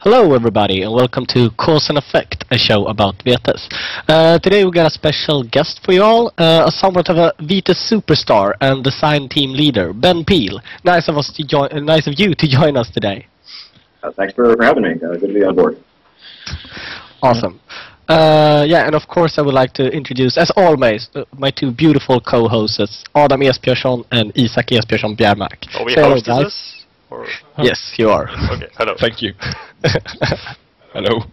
Hello everybody and welcome to Cause and Effect, a show about Vetas. Today we got a special guest for you all, somewhat of a Vetas superstar and design team leader, Ben Peel. Nice of you to join us today. Thanks for having me. Good to be on board. Awesome. And of course I would like to introduce, as always, my two beautiful co-hosts, Adam Esbjörnsson and Isak Esbjörnsson Bjärmark. Are we hostesses? Or? Yes, you are. Okay, hello. Thank you. Hello.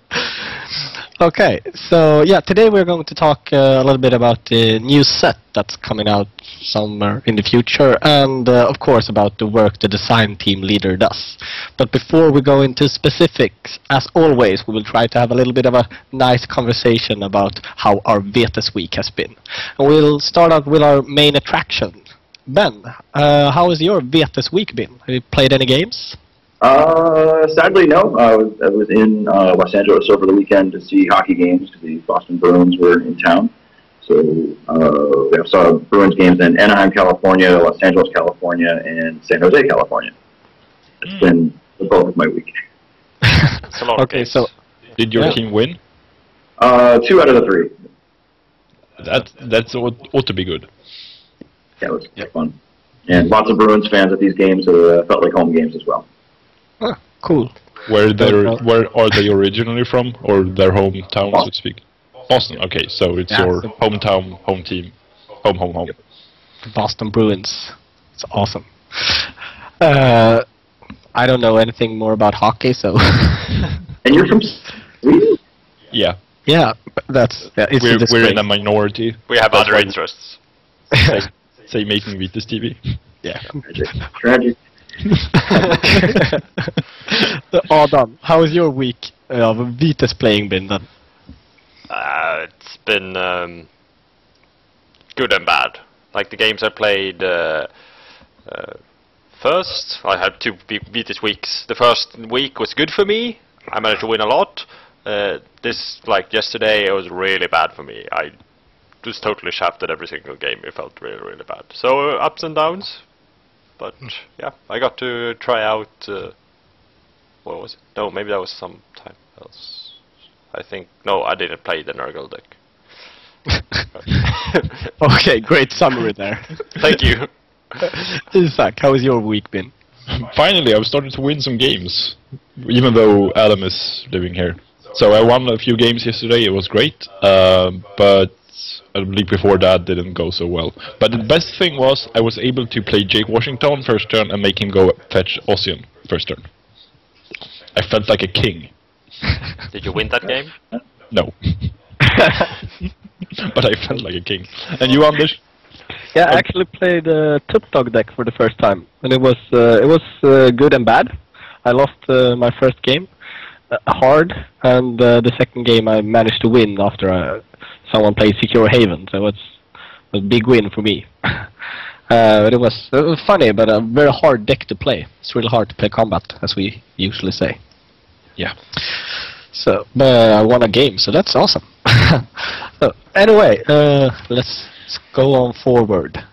Okay, so today we're going to talk a little bit about the new set that's coming out somewhere in the future, and of course about the work the design team leader does. But before we go into specifics, as always, we will try to have a little bit of a nice conversation about how our Vetas week has been. And we'll start out with our main attraction. Ben, how has your Vetas week been? Have you played any games? Sadly, no. I was in Los Angeles over the weekend to see hockey games because the Boston Bruins were in town. So I saw Bruins games in Anaheim, California, Los Angeles, California, and San Jose, California. It's been the bulk of my week. That's a lot of games. So Did your team win? 2 out of the 3. That's ought to be good. Yeah, it was fun. And lots of Bruins fans at these games, so felt like home games as well. Cool. Where are they originally from, or their hometown, so to speak? Boston. Okay, so it's your hometown, home team, home. Yep. Boston Bruins. It's awesome. I don't know anything more about hockey, so. And you're from Sweden? Yeah. Yeah, it's we're in a minority. We have other interests. Say making Vetas TV. Yeah. Tragic. Adam, how has your week of Vetas playing been then? It's been good and bad. Like the games I played first, I had 2 Vetas weeks. The first week was good for me. I managed to win a lot. Like yesterday, it was really bad for me. I just totally shafted every single game. It felt really, really bad. So ups and downs. But yeah, I got to try out. What was it? No, maybe that was sometime else. I think I didn't play the Nurgle deck. Okay, great summary there. Thank you. Isak, how has your week been? Finally, I've started to win some games, even though Adam is living here. So I won a few games yesterday. It was great, but a week before that didn't go so well. But the best thing was I was able to play Jake Washington first turn and make him go fetch Ossian first turn. I felt like a king. Did you win that game? No. But I felt like a king. And you, Anders? Yeah, I actually played Tupdog deck for the first time, and it was good and bad. I lost my first game hard, and the second game I managed to win after someone played Secure Haven, so it was a big win for me. But it was funny, but a very hard deck to play. It's really hard to play combat, as we usually say. Yeah. So, but I won a game, so that's awesome. So, anyway, let's go on forward.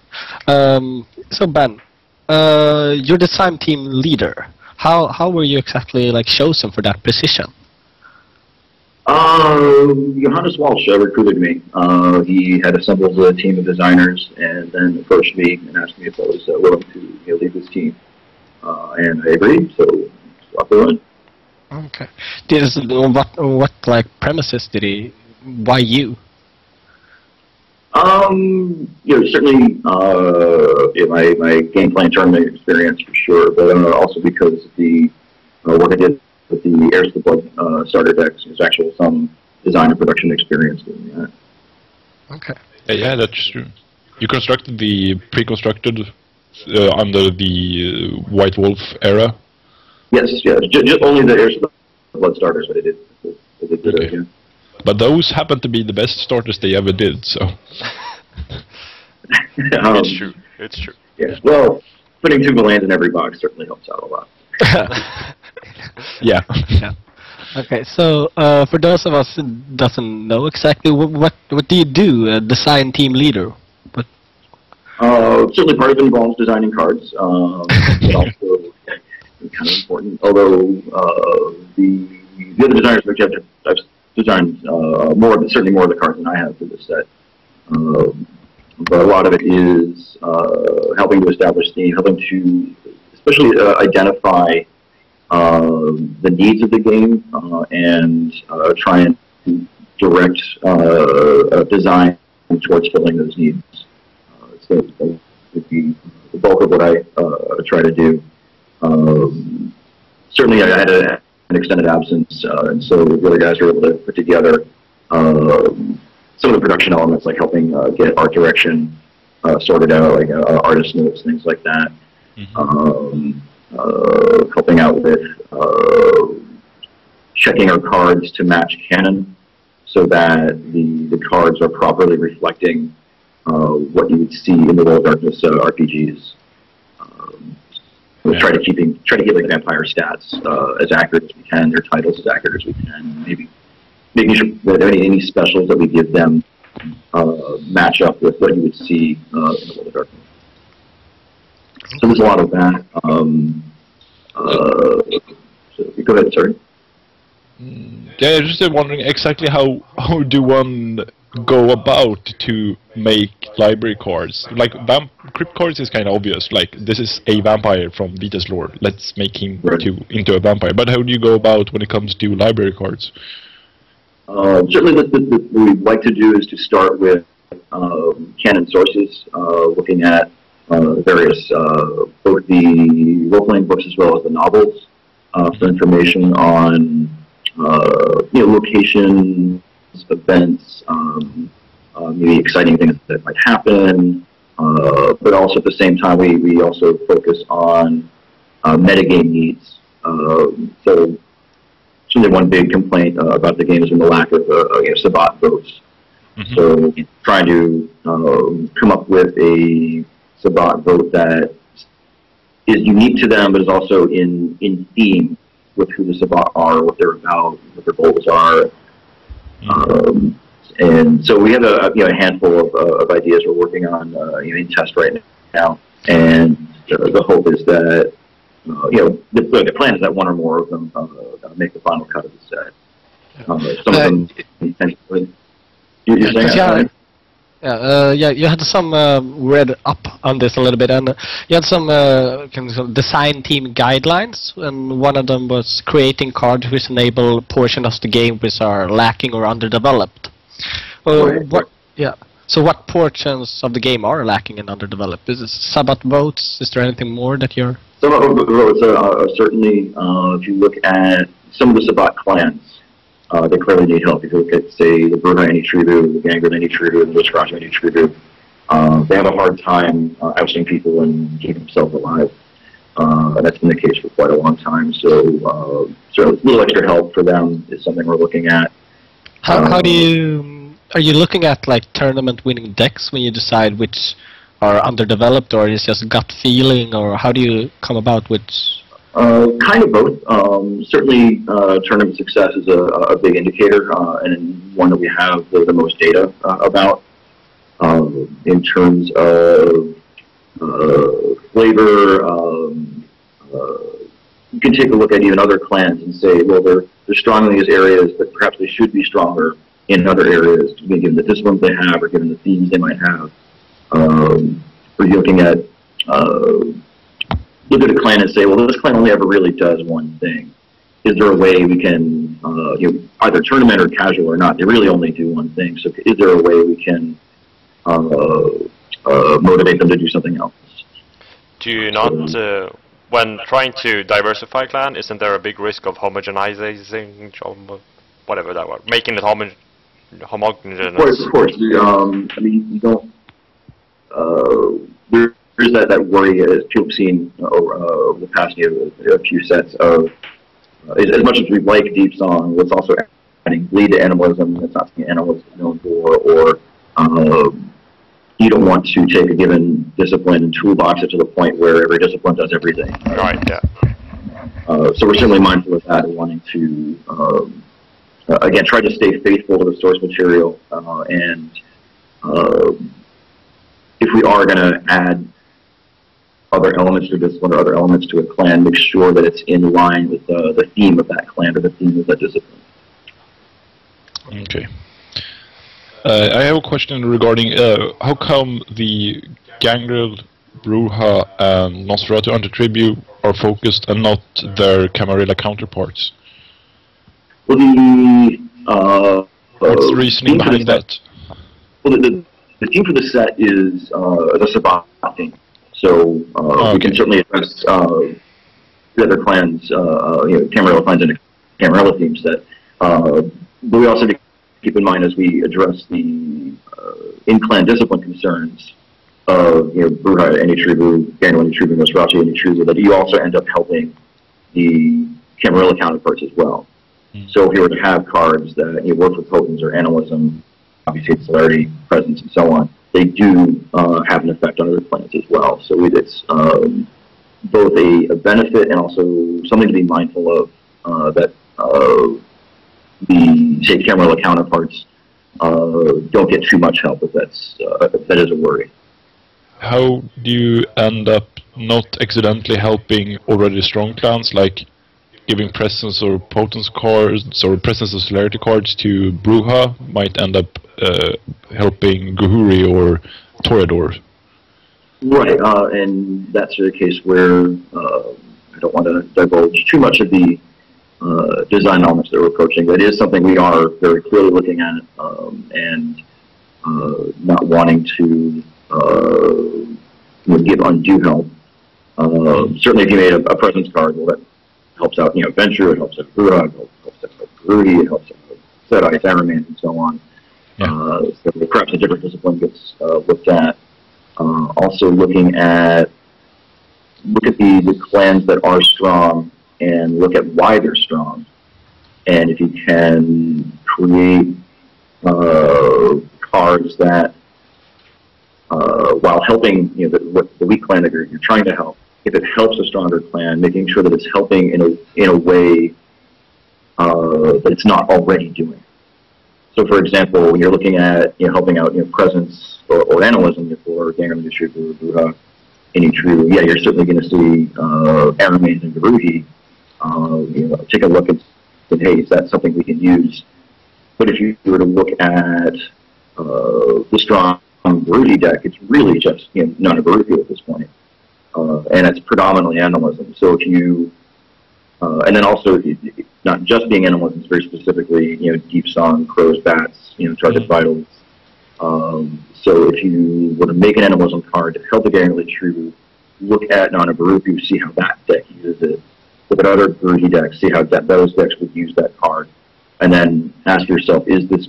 So Ben, you're the design team leader. How were you exactly chosen for that position? Johannes Walsh recruited me. He had assembled a team of designers and then approached me and asked me if I was willing to lead this team. And I agreed, so off we went. Okay. What premises did he? Why you? Certainly my gameplay and tournament experience for sure, but also because the work I did with the Heirs to the Blood starter decks, there's actually some design and production experience doing that. Okay. Yeah, that's true. You constructed the pre-constructed under the White Wolf era? Yes, yeah. Just only the Heirs to the Blood starters that I did. Okay. But those happen to be the best starters they ever did, so... It's true. It's true. Yeah. Well, putting 2 lands in every box certainly helps out a lot. Yeah. Okay, so for those of us who doesn't know exactly what do you do, design team leader? Certainly part of it involves designing cards, but also kind of important. Although the the other designers, which I've designed certainly more of the cards than I have for this set. But a lot of it is helping to establish theme, helping to especially identify the needs of the game and try and direct design towards filling those needs. So that would be the bulk of what I try to do. Certainly, I had an extended absence, and so the other guys were able to put together some of the production elements, like helping get art direction sorted out, like artist notes, things like that. Helping out with checking our cards to match canon, so that the cards are properly reflecting what you would see in the World of Darkness RPGs. We'll try to keep like vampire stats as accurate as we can, their titles as accurate as we can, maybe making sure that any specials that we give them match up with what you would see in the World of Darkness. So there's a lot of that. So go ahead, sorry. Yeah, just wondering exactly how do one go about to make library cards? Like crypt cards is kind of obvious. Like, this is a vampire from Vita's lore. Let's make him into a vampire. But how do you go about when it comes to library cards? Certainly, what we'd like to do is to start with canon sources, looking at various both the role-playing books as well as the novels for information on locations, events, maybe exciting things that might happen, but also at the same time we also focus on metagame needs. So certainly one big complaint about the game has been the lack of Sabat votes. So trying to come up with a Sabat vote that is unique to them, but is also in theme with who the Sabat are, what they're about, what their goals are. And so we have a handful of ideas we're working on in test right now, and the hope is that the plan is that one or more of them make the final cut of the set. Some of them intentionally. You're saying? You had some read up on this a little bit, and you had some design team guidelines, and one of them was creating cards which enable portions of the game which are lacking or underdeveloped. So what portions of the game are lacking and underdeveloped? Is it Sabat votes? Is there anything more that you're... Sabat votes are certainly, if you look at some of the Sabat clans, they clearly need help. If you look at, say, the Burhaini Tribu, the Gangrene Tribu, and the Wisconsin Tribu, they have a hard time ousting people and keeping themselves alive. That's been the case for quite a long time. So a little extra help for them is something we're looking at. How do you... Are you looking at like tournament-winning decks when you decide which are underdeveloped, or is it just gut feeling, or how do you come about with... Kind of both. Certainly, tournament success is a big indicator, and one that we have the most data about in terms of flavor. You can take a look at even other clans and say, well, they're strong in these areas, but perhaps they should be stronger in other areas, given the disciplines they have or given the themes they might have. Or you're looking at look at a clan and say, well, this clan only ever really does one thing. Is there a way we can, either tournament or casual or not, they really only do one thing. So is there a way we can motivate them to do something else? Do you not, when trying to diversify clan, isn't there a big risk of homogenizing, whatever that word, making it homogeneous? Of course. I mean, you don't, there's that worry, as people have seen over the past a few sets of, as much as we like Deep Song, let's also adding bleed to animalism. That's not something animalism is known for, or you don't want to take a given discipline and toolbox it to the point where every discipline does everything. Right, yeah. So we're certainly mindful of that and wanting to, again, try to stay faithful to the source material, and if we are going to add other elements to a discipline or other elements to a clan, make sure that it's in line with the theme of that clan or the theme of that discipline. Okay. I have a question regarding how come the Gangrel, Bruja, and Nosferatu under Tribute are focused and not their Camarilla counterparts? Well, What's the reasoning behind that? Well, the theme for the set is the Subadult theme. So we can certainly address the other clans, Camarilla clans and Camarilla theme set. But we also have to keep in mind as we address the in-clan discipline concerns of Bruja, Enitribu, Gangrel, Enitribu, Nosferatu, Enitribu, that you also end up helping the Camarilla counterparts as well. So if you were to have cards that work for potence or animalism, obviously celerity, presence, and so on, they do have an effect on other clans as well. So it's both a benefit and also something to be mindful of that the, say, Camarilla counterparts don't get too much help if that is a worry. How do you end up not accidentally helping already strong clans, like giving presence or potence cards or presence or celerity cards to Bruja might end up helping Guhuri or Toreador? Right, and that's the case where I don't want to divulge too much of the design elements that we're approaching. That is something we are very clearly looking at and not wanting to give undue help. Certainly if you made a presence card, well, that helps out Venture, it helps out Bruja, it helps out Guhuri, it helps out Sedai, Saruman, and so on. Yeah. So perhaps a different discipline gets looked at. Also looking at the clans that are strong and look at why they're strong. And if you can create cards that, while helping the weak clan that you're trying to help, if it helps a stronger clan, making sure that it's helping in a way that it's not already doing. So, for example, when you're looking at helping out presence or animalism for Gangrel, Enitribu, Bruja, Enitribu, yeah, you're certainly going to see Aramanes and Guruhi. Take a look and say, hey, is that something we can use? But if you were to look at the strong Guruhi deck, it's really just non-Guruhi at this point, and it's predominantly animalism. So if you and then also, not just being animalism, it's very specifically, deep song, crows, bats, target vitals. So if you were to make an animalism card to help the Gangrel Enitribu, look at non-Guruhi, see how that deck uses it. Look at other Guruhi decks, see how those decks would use that card, and then ask yourself, is this,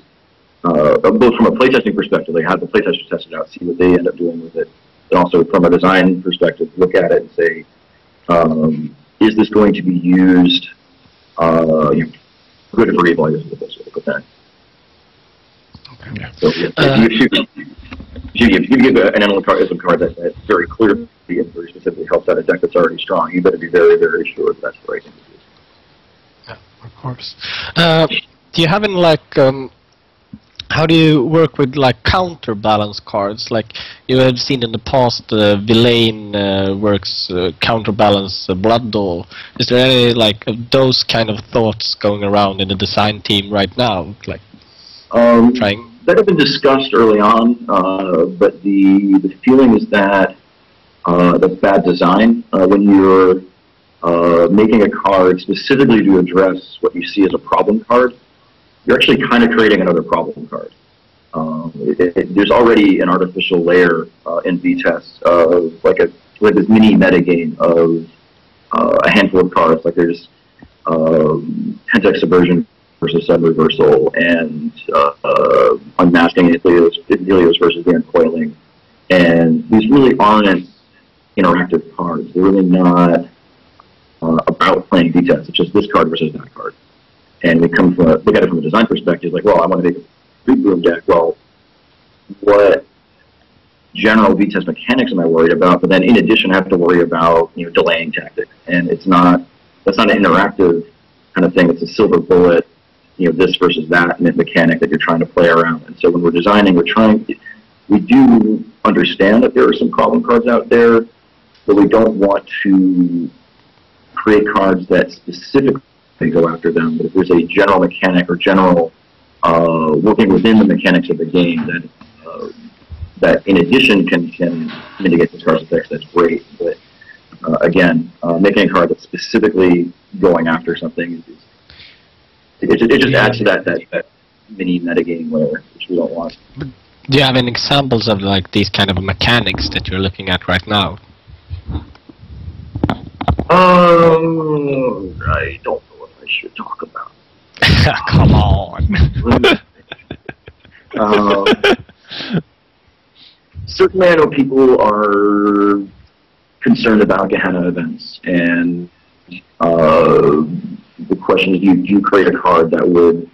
both from a playtesting perspective, like have the playtesters test it out, see what they end up doing with it, and also from a design perspective, look at it and say, is this going to be used, good or evil, I guess is the best way to put that. Okay. So if you give an animalism card that very clearly and very specifically helps out a deck that's already strong, you better be very, very sure that that's the right thing to do. Yeah, of course. Do you have any, how do you work with counterbalance cards? Like you have seen in the past, Villain works counterbalance Blood Doll. Is there any of those kind of thoughts going around in the design team right now? Trying. That had been discussed early on, but the feeling is that that's bad design. When you're making a card specifically to address what you see as a problem card, you're actually kind of creating another problem card. There's already an artificial layer in VTest of this mini metagame of a handful of cards. Like there's Hentex Subversion versus Subreversal and Unmasking Helios versus the Uncoiling. And these really aren't interactive cards. They're really not about playing VTest. It's just this card versus that card. And we come from look at it from a design perspective, like, well, I want to make a Big Boom deck. Well, what general VTest mechanics am I worried about? But then in addition, I have to worry about delaying tactics. And that's not an interactive kind of thing. It's a silver bullet, this versus that mechanic that you're trying to play around. And so when we're designing, we do understand that there are some problem cards out there, but we don't want to create cards that specifically go after them. But if there's a general mechanic or general working within the mechanics of the game that in addition can mitigate the card's effects, that's great. But again, making a card that's specifically going after something it just adds to that mini metagame layer, which we don't want. But do you have any examples of like these kind of mechanics that you're looking at right now? I don't know if I should talk about. Come on. Certainly, I know people are concerned about Gehenna events, and the question is, do you create a card that would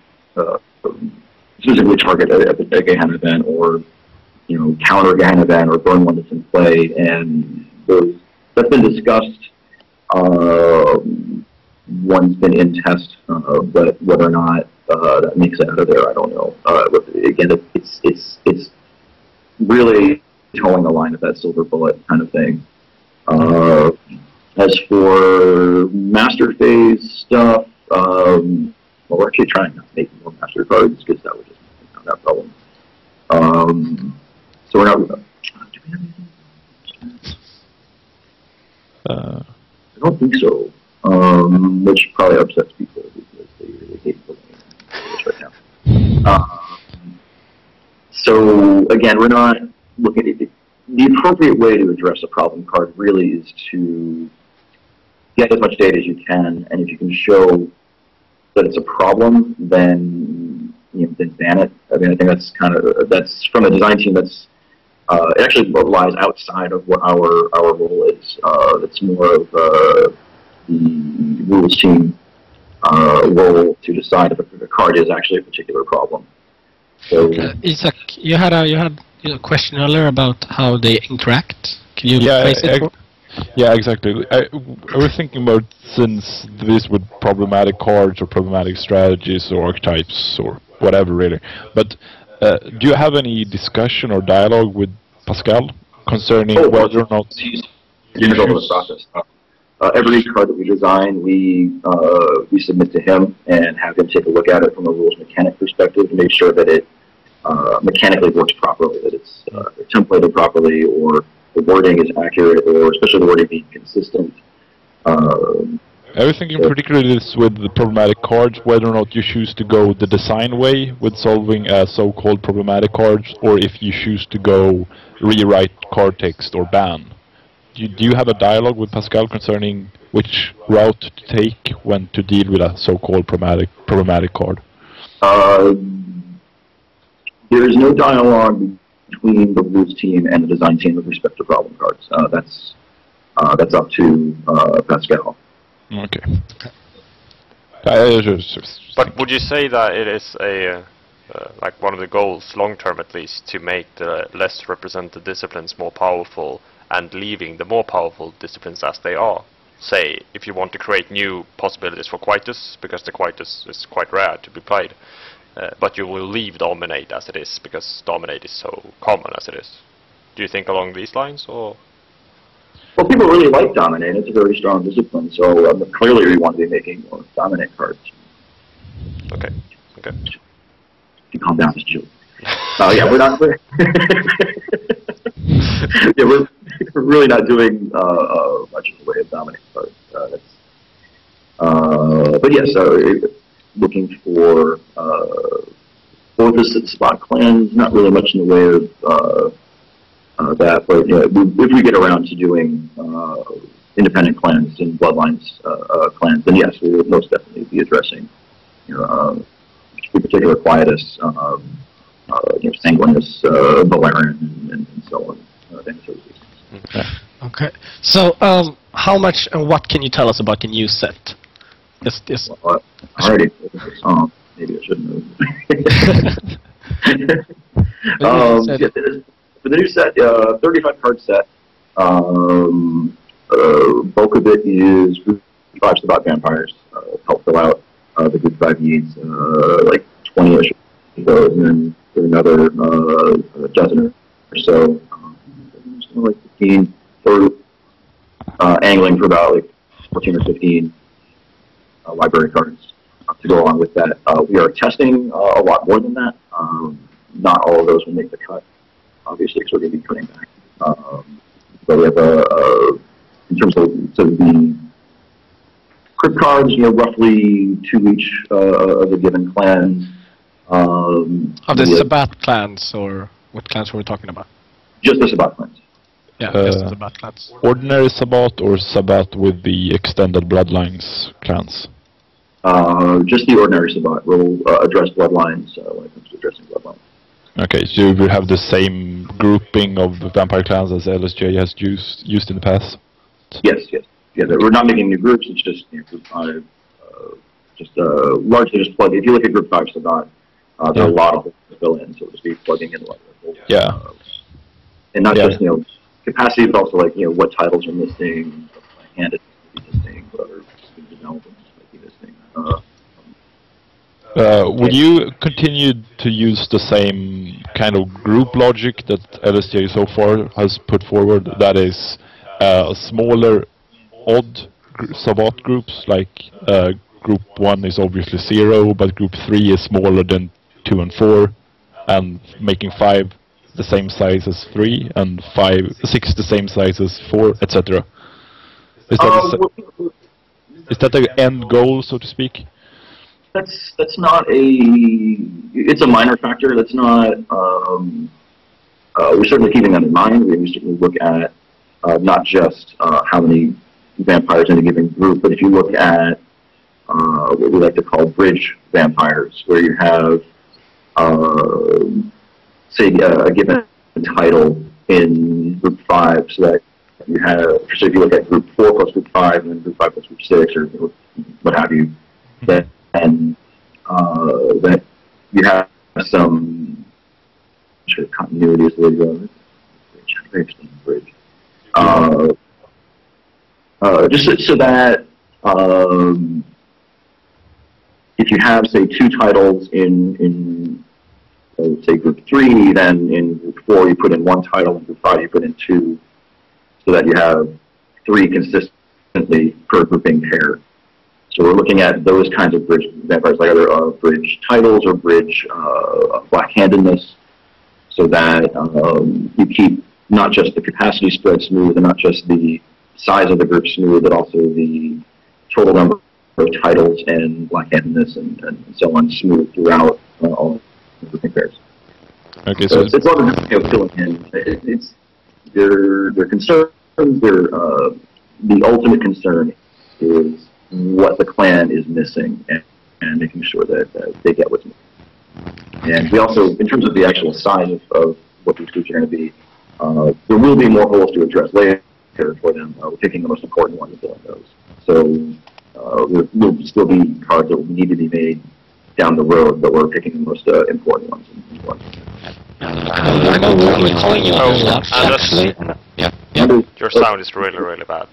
specifically target a Gehenna event, or counter Gehenna event, or burn one that's in play? And that's been discussed. One's been in test, but whether or not that makes it out of there, I don't know. Again, it's really towing the line of that silver bullet kind of thing. As for master phase stuff, well, we're actually trying not to make more master cards because that would just make that problem. So we're not. Do we have anything? I don't think so. Which probably upsets people because they really hate the game right now. So again, we're not looking at it. The appropriate way to address a problem card really is to get as much data as you can, and if you can show that it's a problem, then then ban it. I mean, I think that's from a design team. That's it actually lies outside of what our role is. It's more of the rules team role to decide if a card is actually a particular problem. So, Isak, you had a question earlier about how they interact. Can you phrase it? Yeah, exactly. I was thinking about, since this with problematic cards or problematic strategies or archetypes or whatever, really. But do you have any discussion or dialogue with Pascal concerning whether or not you know the process? Every card that we design, we submit to him and have him take a look at it from a rules mechanic perspective to make sure that it mechanically works properly, that it's templated properly, or the wording is accurate, or especially the wording being consistent. I was thinking particularly this with the problematic cards, whether or not you choose to go the design way with solving so-called problematic cards, or if you choose to go rewrite card text or ban. Do you have a dialogue with Pascal concerning which route to take when to deal with a so-called problematic card? There is no dialogue between the rules team and the design team with respect to problem cards. That's up to Pascal. Okay. But would you say that it is a like one of the goals, long term at least, to make the less represented disciplines more powerful and leaving the more powerful disciplines as they are? Say, if you want to create new possibilities for Quietus, because the Quietus is quite rare to be played, but you will leave Dominate as it is, because Dominate is so common as it is. Do you think along these lines, or? Well, people really like Dominate. It's a very strong discipline, so clearly we want to be making more Dominate cards. Okay. Okay. You calm down, Mr. Joe. Yeah, we're not. Yeah, we're really not doing much in the way of Dominate cards. But yes, looking for the spot clans. Not really much in the way of that, but if we get around to doing independent clans and bloodlines clans, then yes, we would most definitely be addressing in particular Quietus, Sanguinus, Valerian, and so on. Okay. So, how much and what can you tell us about the new set? Well, already, maybe I shouldn't have. For the new set, 35 card set, bulk of it is group 5s about vampires, help fill out the group 5 needs, like 20-ish of those, and then another dozen or so, like 15 for angling for about like 14 or 15 library cards to go along with that. We are testing a lot more than that. Not all of those will make the cut, obviously, because we're going to be cutting back. But we have in terms of the crypt cards, roughly 2 each of the given clans. Of the Sabbat clans, or what clans were we talking about? Just the Sabbat clans. Yeah, just the Sabbat clans. Ordinary Sabbat or Sabbat with the extended bloodlines clans? Just the ordinary Sabbat. We'll address bloodlines when it comes to addressing bloodlines. Okay, so you will have the same grouping of vampire clans as LSJ has used in the past? Yes. Yeah, we're not making new groups. It's just group 5. Largely just plug. If you look at group 5 Sabbat, there are a lot of fill in, so to speak, plugging in a lot of yeah. And not just capacity, but also like what titles are missing, what hand is missing, what other developments might be missing. Will you continue to use the same kind of group logic that LSJ so far has put forward? That is, smaller, odd Sabbat groups, like group 1 is obviously 0, but group 3 is smaller than 2 and 4, and making 5 the same size as 3, and 6 the same size as 4, etc. Is that the end goal, so to speak? That's not it's a minor factor. That's not, we're certainly keeping that in mind. We certainly look at not just how many vampires in a given group, but if you look at what we like to call bridge vampires, where you have, say, a given title in group 5, so that you have, so if you look at group 4 plus group 5, and then group 5 plus group 6, or what have you, that you have some sort of continuity as the way you go. Bridge. Just so that if you have, say, 2 titles in say, group 3, then in group 4 you put in 1 title, in group 5 you put in 2, so that you have 3 consistently per grouping pair. So we're looking at those kinds of bridge vampires, like either bridge titles or bridge black-handedness, so that you keep not just the capacity spread smooth and not just the size of the group smooth, but also the total number of titles and black-handedness and so on smooth throughout all the grouping pairs. Okay, so it's a lot of filling in. It's their concerns. The ultimate concern is what the clan is missing, and making sure that they get what's missing. And we also, in terms of the actual size of what these groups are going to be, there will be more holes to address later for them. We're picking the most important ones and filling those. So there will still be cards that will need to be made down the road, but we're picking the most important ones. I know we're calling you on your actually. Your sound is really, really bad.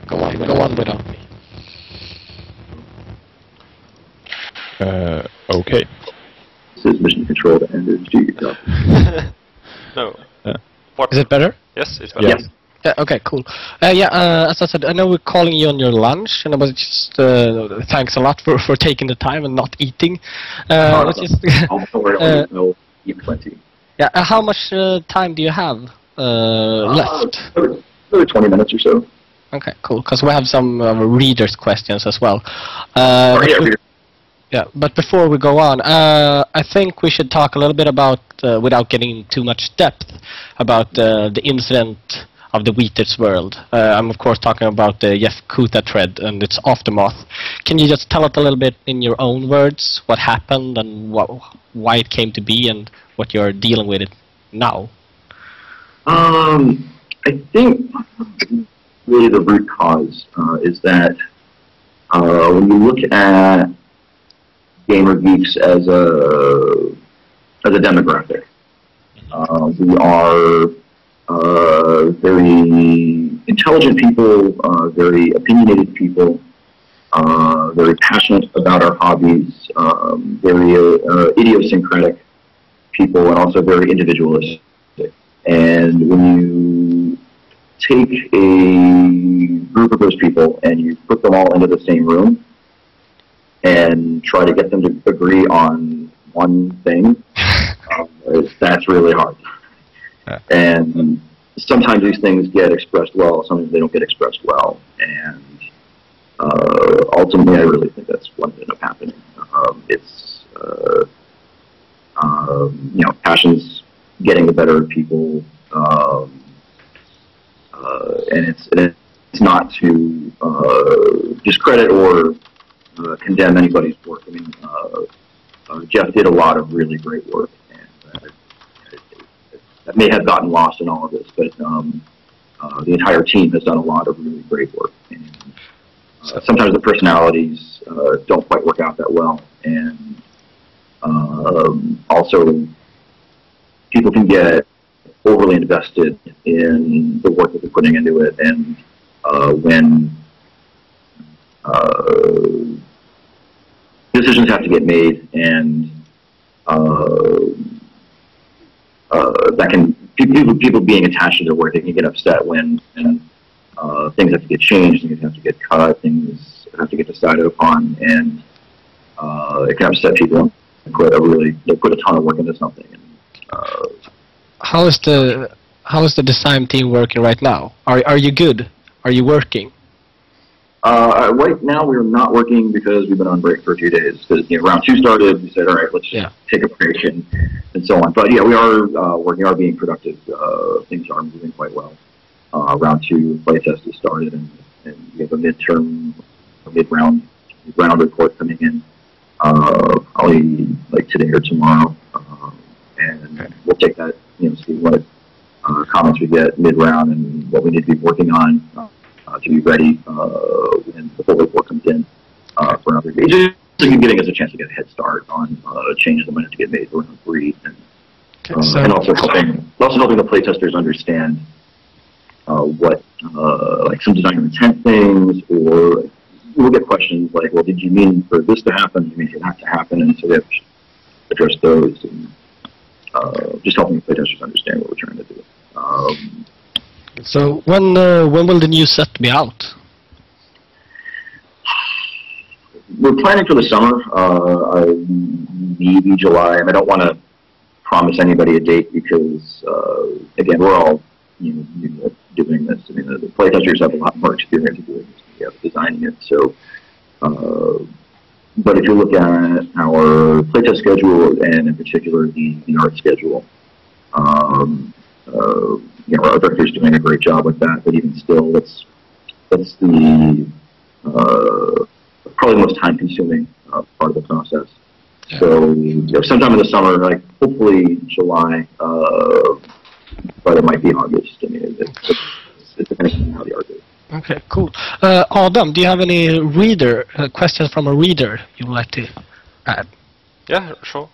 Go on without me. Okay. This is mission control to end it. No. Is it better? Yes, it's better. Yes. Yeah, okay, cool. As I said, I know we're calling you on your lunch, and I was just thanks a lot for taking the time and not eating. Don't worry, I'll eat plenty. Yeah, how much time do you have left? Maybe 20 minutes or so. Okay, cool, because we have some readers' questions as well. But before we go on, I think we should talk a little bit about, without getting too much depth, about the incident of the Wheater's World. I'm of course talking about the Jeff Kuta thread and its aftermath. Can you just tell us a little bit in your own words what happened and why it came to be and what you're dealing with it now? I think really the root cause is that when you look at gamer geeks as a demographic, we are very intelligent people, very opinionated people, very passionate about our hobbies, very idiosyncratic people, and also very individualistic. And when you take a group of those people and you put them all into the same room and try to get them to agree on one thing, that's really hard. And sometimes these things get expressed well, sometimes they don't get expressed well, and ultimately I really think that's what ended up happening. It's you know, passion's getting the better of people, and it's not to discredit or condemn anybody's work. I mean, Jeff did a lot of really great work, and that may have gotten lost in all of this, but the entire team has done a lot of really great work. And sometimes the personalities don't quite work out that well, and also people can get overly invested in the work that they're putting into it, and when decisions have to get made, and that can people being attached to their work, they can get upset when things have to get changed, things have to get cut, things have to get decided upon, and it can upset people. They put a ton of work into something. And, how is the design team working right now? Are you good? Are you working? Right now we're not working because we've been on break for a few days. Because round 2 started, we said, all right, let's take a break and so on. But yeah, we are working, are being productive. Things are moving quite well. Round 2 playtest has started, and we have a mid-round report coming in probably like today or tomorrow, and we'll take that, see what comments we get mid-round and what we need to be working on to be ready when the full report comes in for another day. Just giving us a chance to get a head start on changes that might have to get made for round 3, and also helping the playtesters understand what like some designer intent things, or we'll get questions like, well, did you mean for this to happen? Did you mean for that to happen? And so we have to address those, and just helping the playtesters understand what we're trying to do. So when will the new set be out? We're planning for the summer, maybe July. I don't want to promise anybody a date because, again, we're all doing this. I mean, the playtesters have a lot more experience doing this, designing it. So, but if you look at our playtest schedule, and in particular the art schedule, our director's doing a great job with that. But even still, that's the probably the most time-consuming part of the process. Yeah. So, sometime in the summer, like hopefully July, but it might be August. I mean, it depends on how the art goes. Okay, cool. Adam, do you have any questions from a reader you would like to add? Yeah, sure.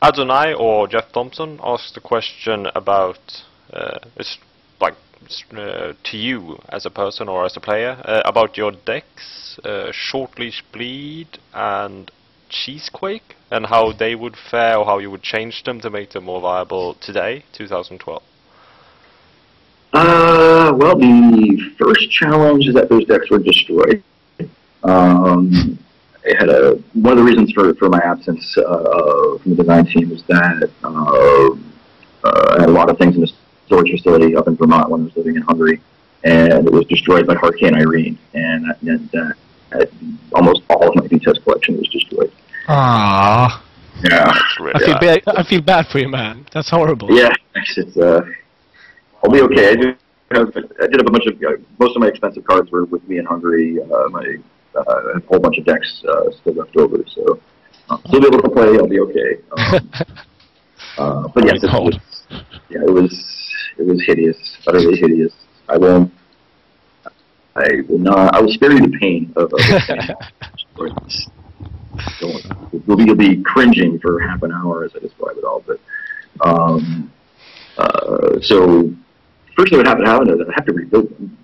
Adonai or Jeff Thompson asked a question about to you as a person or as a player about your decks, Shortleash Bleed and Cheesequake, and how they would fare or how you would change them to make them more viable today, 2012. Well, the first challenge is that those decks were destroyed. I had one of the reasons for my absence from the design team was that I had a lot of things in the storage facility up in Vermont when I was living in Hungary, and it was destroyed by Hurricane Irene, and that meant that almost all of my VTest collection was destroyed. Ah. Yeah. I feel bad for you, man. That's horrible. Yeah, it's I'll be okay. I did have a bunch of most of my expensive cards were with me in Hungary. I have a whole bunch of decks still left over, so still be able to play. I'll be okay. But yes, it was hideous, utterly hideous. I will spare you the pain of you'll be cringing for half an hour as I describe it all. But so first thing would have to happen is I'd have to rebuild them.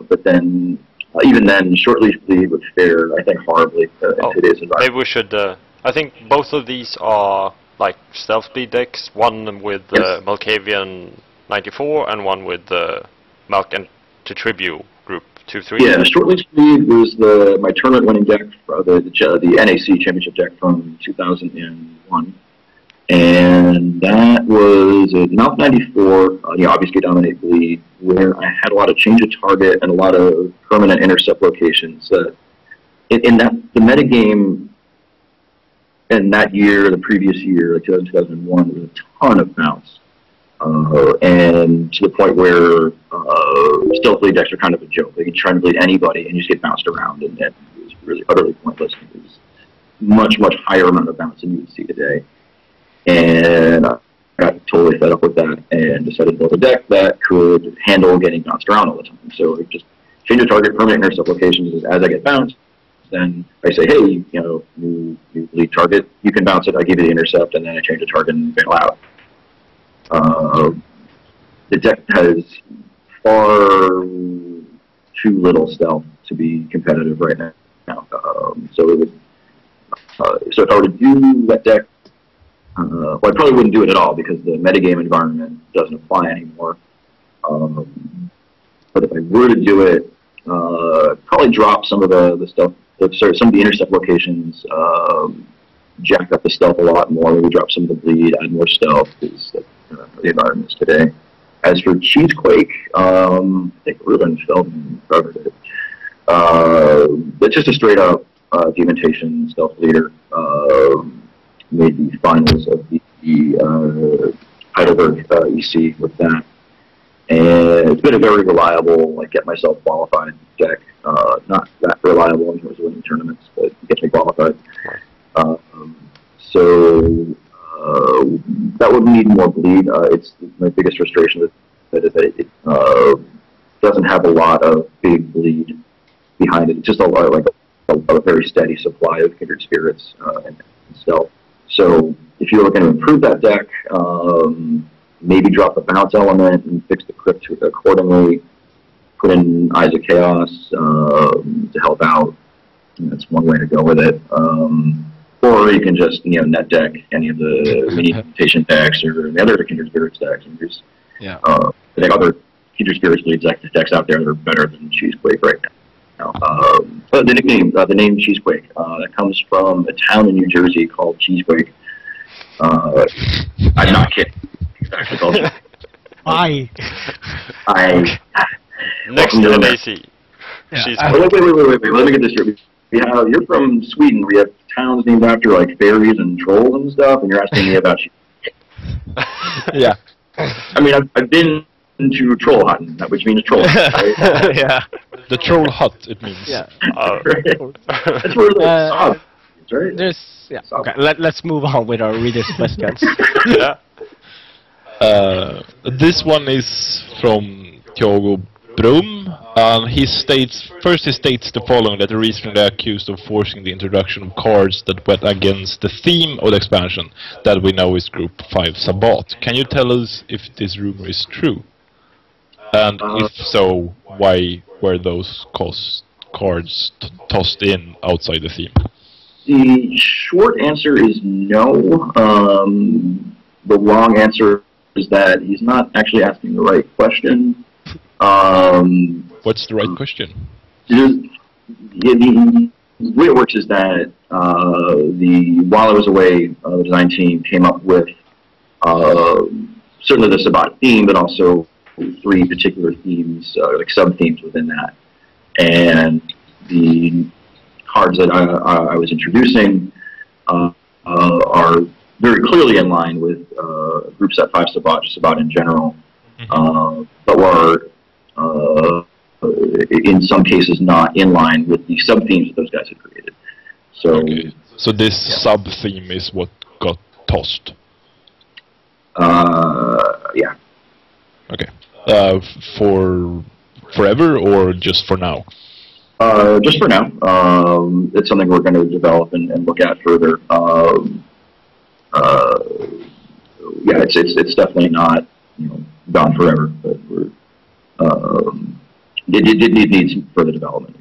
But then even then, Shortleash Bleed would fare, I think, horribly in today's environment. Maybe we should. I think both of these are like stealth bleed decks. One with Malkavian 94 and one with Malk and to Tribute Group 2-3? Yeah, Short League Speed was my tournament-winning deck, the NAC Championship deck from 2001. And that was a Mouth 94, obviously Dominate Bleed, where I had a lot of change of target and a lot of permanent intercept locations. In that, the metagame in that year, the previous year, like 2001, there was a ton of bounce. And to the point where stealth bleed decks are kind of a joke. They can try to bleed anybody and you just get bounced around, and it was really utterly pointless. It was much higher amount of bounce than you would see today. And I got totally fed up with that and decided to build a deck that could handle getting bounced around all the time. So it just change the target, permanent intercept locations as I get bounced. Then I say, hey, new bleed target, you can bounce it, I give you the intercept, and then I change the target and bail out. The deck has far too little stealth to be competitive right now. So if I were to do that deck, well, I probably wouldn't do it at all because the metagame environment doesn't apply anymore. But if I were to do it, probably drop some of the stuff, some of the intercept locations, jack up the stealth a lot more, maybe drop some of the bleed, add more stealth, because the environment is today. As for Cheesequake, I think Ruben Feldman covered it. It's just a straight up demontation stealth leader. Made the finals of the Heidelberg EC with that. And it's been a very reliable, get myself qualified deck. Not that reliable in terms of winning tournaments, but it gets me qualified. So that would need more bleed. It's my biggest frustration that it doesn't have a lot of big bleed behind it. It's just a very steady supply of kindred spirits and stealth. So if you're looking to improve that deck, maybe drop the bounce element and fix the crypt accordingly. Put in Eyes of Chaos to help out. And that's one way to go with it. Or you can just net deck any of the mini mutation decks or the other kindred spirits decks. And there's I think other kindred spirits bleeds decks out there that are better than Cheesequake right now. The name Cheesequake that comes from a town in New Jersey called Cheesequake. I'm not kidding. It's actually called Why? Next to the AC. Yeah. Wait. Let me get this straight. You're from Sweden. We have towns named after fairies and trolls and stuff, and you're asking me about Cheesequake. Yeah. I mean, I've been to troll hunting, which means troll. Right? Yeah. The troll hut, it means. Yeah. That's where the right? There's okay. Let's move on with our readers' questions. Yeah. This one is from Thiago Brum, and he states the following: that the reason they're accused of forcing the introduction of cards that went against the theme of the expansion that we know is Group 5 Sabbat. Can you tell us if this rumor is true? And if so, why were those cards tossed in outside the theme? The short answer is no. The long answer is that he's not actually asking the right question. What's the right question? The way it works is that while I was away, the design team came up with certainly the Sabbat theme, but also 3 particular themes, sub-themes within that. And the cards that I was introducing are very clearly in line with Group Set 5 Sabbat, just Sabbat in general, but were in some cases not in line with the sub-themes that those guys had created. So, okay. So this sub-theme is what got tossed? Yeah. Okay. For forever or just for now? Just for now. It's something we're going to develop and look at further. Yeah, it's definitely not gone forever, but we're it needs further development.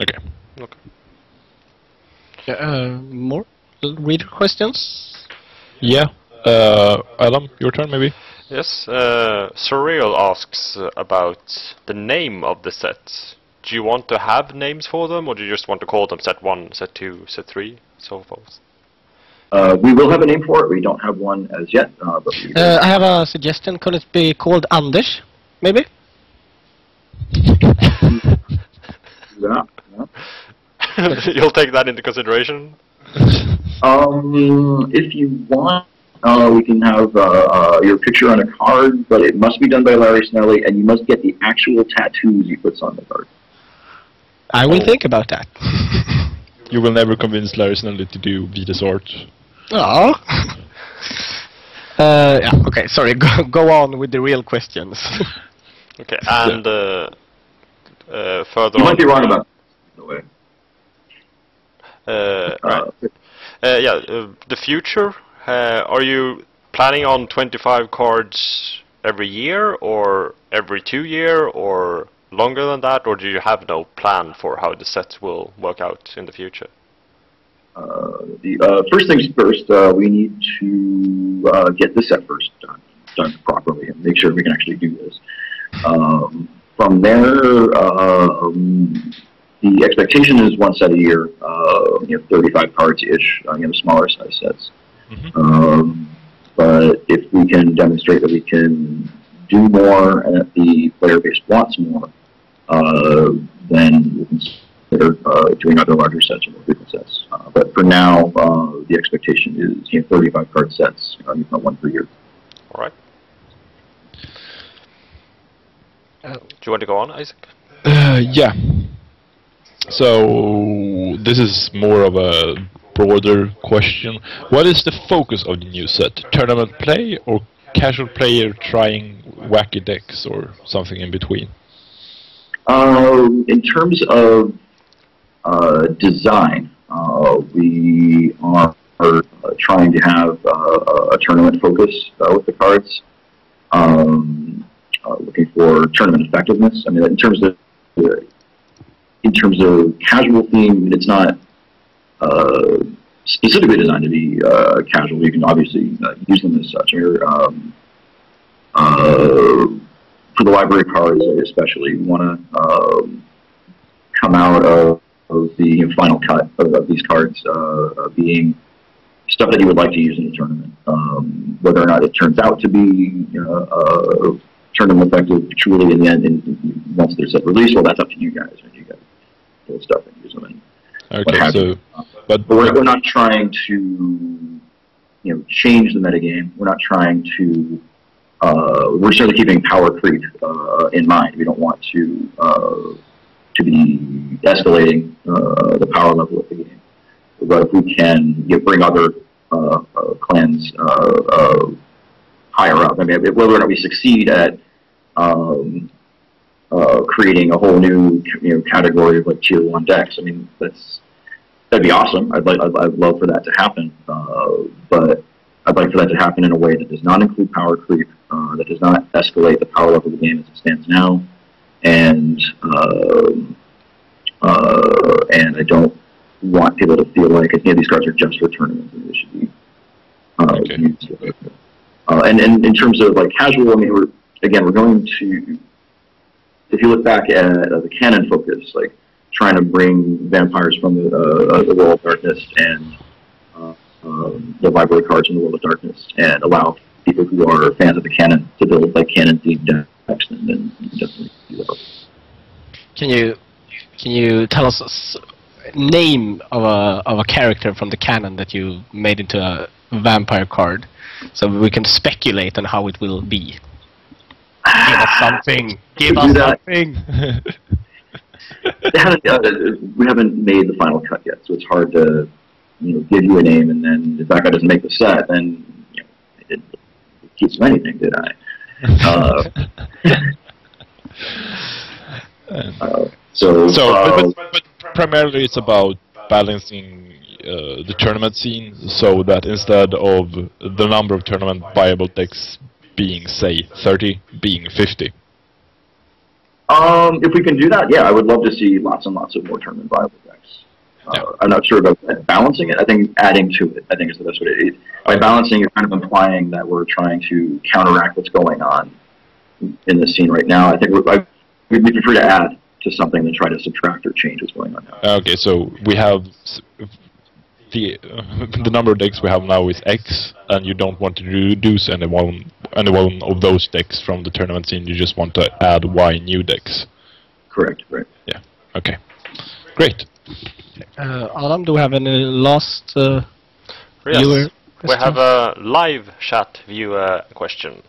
Okay. More reader questions? Yeah. Adam, your turn maybe. Yes, Surreal asks about the name of the sets. Do you want to have names for them, or do you just want to call them set 1, set 2, set 3, so forth? We will have a name for it. We don't have one as yet, but we I have a suggestion. Could it be called Anders, maybe? yeah. You'll take that into consideration? If you want, we can have your picture on a card, but it must be done by Larry Snelly, and you must get the actual tattoos he puts on the card. I will think about that. You will never convince Larry Snelly to do Vida's art. Oh. Yeah. Okay. Sorry. Go on with the real questions. Okay. And further. You might be wrong about the way. Right. The future. Are you planning on 25 cards every year, or every 2 years, or longer than that, or do you have no plan for how the sets will work out in the future? First things first, we need to get the set first done properly and make sure we can actually do this. From there, the expectation is 1 set a year, 35 cards-ish, smaller size sets. Mm-hmm. But if we can demonstrate that we can do more and that the player base wants more, then we can consider doing other larger sets or more frequent sets. But for now, the expectation is 35 card sets, if not 1 per year. All right. Do you want to go on, Isaac? Yeah. So this is more of a broader question. What is the focus of the new set? Tournament play or casual player trying wacky decks or something in between? In terms of design, we are trying to have a tournament focus with the cards. Looking for tournament effectiveness. I mean, in terms of casual theme, it's not specifically designed to be casual. You can obviously use them as such. For the library cards, especially, you want to come out of the final cut of these cards being stuff that you would like to use in the tournament. Whether or not it turns out to be tournament effective truly in the end, once they're set release, well, that's up to you guys. And you guys pull stuff and use them. And okay, so, but we're not trying to change the metagame. We're not trying to. We're certainly keeping power creep in mind. We don't want to be escalating the power level of the game. But if we can bring other clans higher up, I mean, whether or not we succeed at creating a whole new category of like tier 1 decks, I mean that'd be awesome. I'd love for that to happen, but I'd like for that to happen in a way that does not include power creep, that does not escalate the power level of the game as it stands now, and I don't want people to feel like these cards are just for tournaments and they should be used. And in terms of like casual, I mean, we're going to, if you look back at the canon focus, like trying to bring vampires from the World of Darkness and the library cards in the World of Darkness, and allow people who are fans of the canon to build like canon themed decks, and then definitely do that. Can you tell us name of a character from the canon that you made into a vampire card, so we can speculate on how it will be? Give us something. Give us something. We haven't made the final cut yet, so it's hard to give you a name, and then if that guy doesn't make the set, then it keeps him anything, did I? But primarily it's about balancing the tournament scene, so that instead of the number of tournament viable decks being, say, 30, being 50. If we can do that, yeah, I would love to see lots and lots of more tournament viable decks. I'm not sure about balancing it. I think adding to it, I think, is the best way to. By balancing, you're kind of implying that we're trying to counteract what's going on in the scene right now. I think we'd prefer to add to something than try to subtract or change what's going on now. Okay, so we have the number of decks we have now is X, and you don't want to reduce any one of those decks from the tournament scene. You just want to add Y new decks. Correct. Right. Yeah. Okay. Great. Adam, do we have any last Yes. viewer We questions? have a live chat viewer question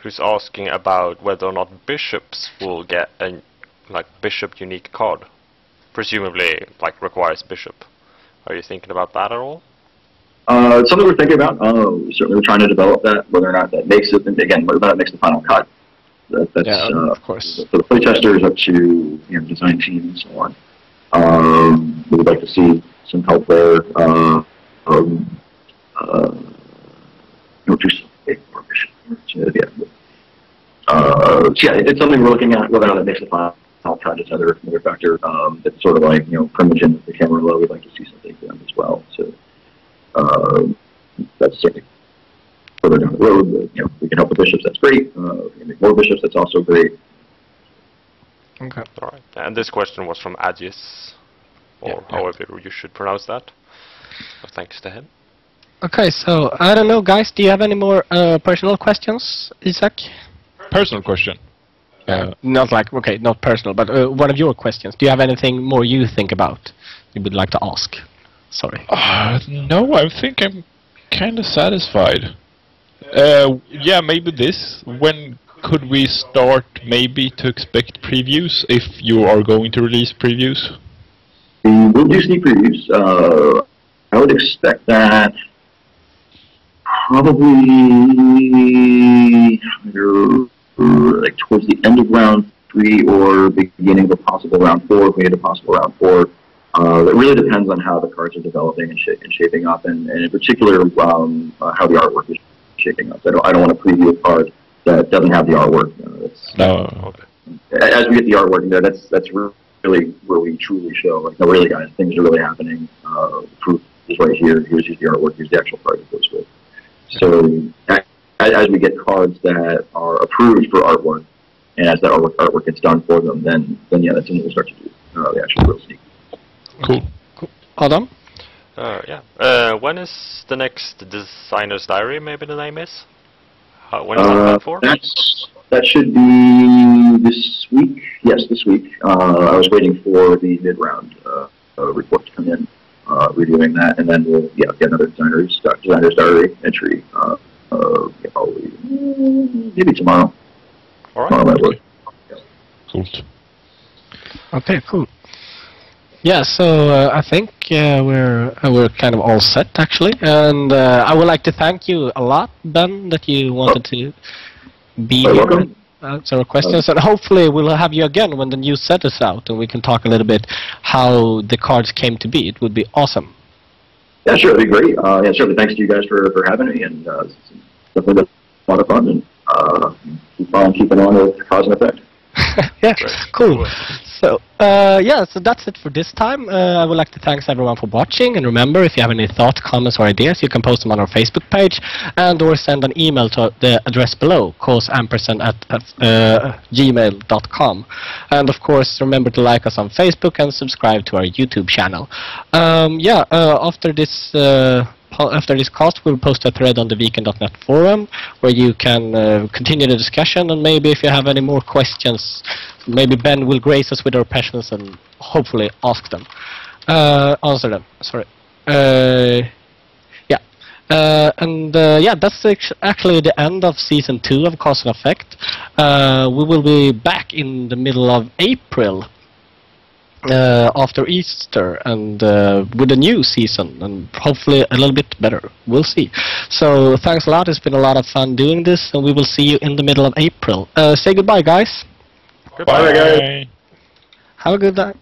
who's asking about whether or not bishops will get a bishop unique card. Presumably, requires bishop. Are you thinking about that at all? It's something we're thinking about. Certainly, we're trying to develop that. Whether or not that makes it, and again, whether that makes the final cut. That's of course. for the playtesters, up to design team and so on. We would like to see some help there. It's something we're looking at. Whether or not that makes the final cut is another factor. It's sort of like Primage and the camera low. We'd like to see something for them as well. So that's certainly further down the road. But, we can help the bishops. That's great. We can make more bishops. That's also great. Okay. All right. And this question was from Adjis, or however you should pronounce that. So thanks to him. Okay, so I don't know, guys. Do you have any more personal questions, Isaac? Personal question. Not not personal, but one of your questions. Do you have anything more you think about you would like to ask? Sorry. No, I think I'm kind of satisfied. Yeah, maybe this. When could we start maybe to expect previews, if you are going to release previews? We'll do sneak previews. I would expect that probably towards the end of round 3 or beginning of a possible round 4, if we had a possible round 4. It really depends on how the cards are developing and shaping up, and in particular how the artwork is shaping up. I don't want to preview a card that doesn't have the artwork. As we get the artwork in there, that's really where we truly show, no, really, guys, things are really happening. The proof is right here. Here's the artwork. Here's the actual card it goes with. So as we get cards that are approved for artwork, and as that artwork gets done for them, then yeah, that's when we'll start to do the actual real sneak. Cool. Adam? When is the next Designer's Diary, maybe the name is? When is that planned for? That should be this week. Yes, this week. I was waiting for the mid-round report to come in, reviewing that, and then we'll get another Designer's Diary entry. Probably maybe tomorrow. All right. Tomorrow might work. Cool. Okay, cool. Yeah, so I think we're kind of all set actually, and I would like to thank you a lot, Ben, that you wanted to be here and answer our questions, and hopefully we'll have you again when the new set is out, and we can talk a little bit how the cards came to be. It would be awesome. Yeah, sure, it'd be great. Yeah, certainly. Thanks to you guys for having me, and it's definitely been a lot of fun, and keep on keeping on with cause and effect. Yeah, cool. So, so that's it for this time. I would like to thank everyone for watching, and remember, if you have any thoughts, comments, or ideas, you can post them on our Facebook page, and or send an email to the address below, causeampersand@gmail.com. And of course, remember to like us on Facebook and subscribe to our YouTube channel. After this cast, we'll post a thread on the Weekend.net forum where you can continue the discussion, and maybe if you have any more questions, maybe Ben will grace us with our passions and hopefully answer them. Sorry. That's actually the end of Season 2 of Cause and Effect. We will be back in the middle of April. After Easter, and with a new season, and hopefully a little bit better. We'll see. So thanks a lot. It's been a lot of fun doing this, and we will see you in the middle of April. Say goodbye, guys. Goodbye, Bye. Have a good night.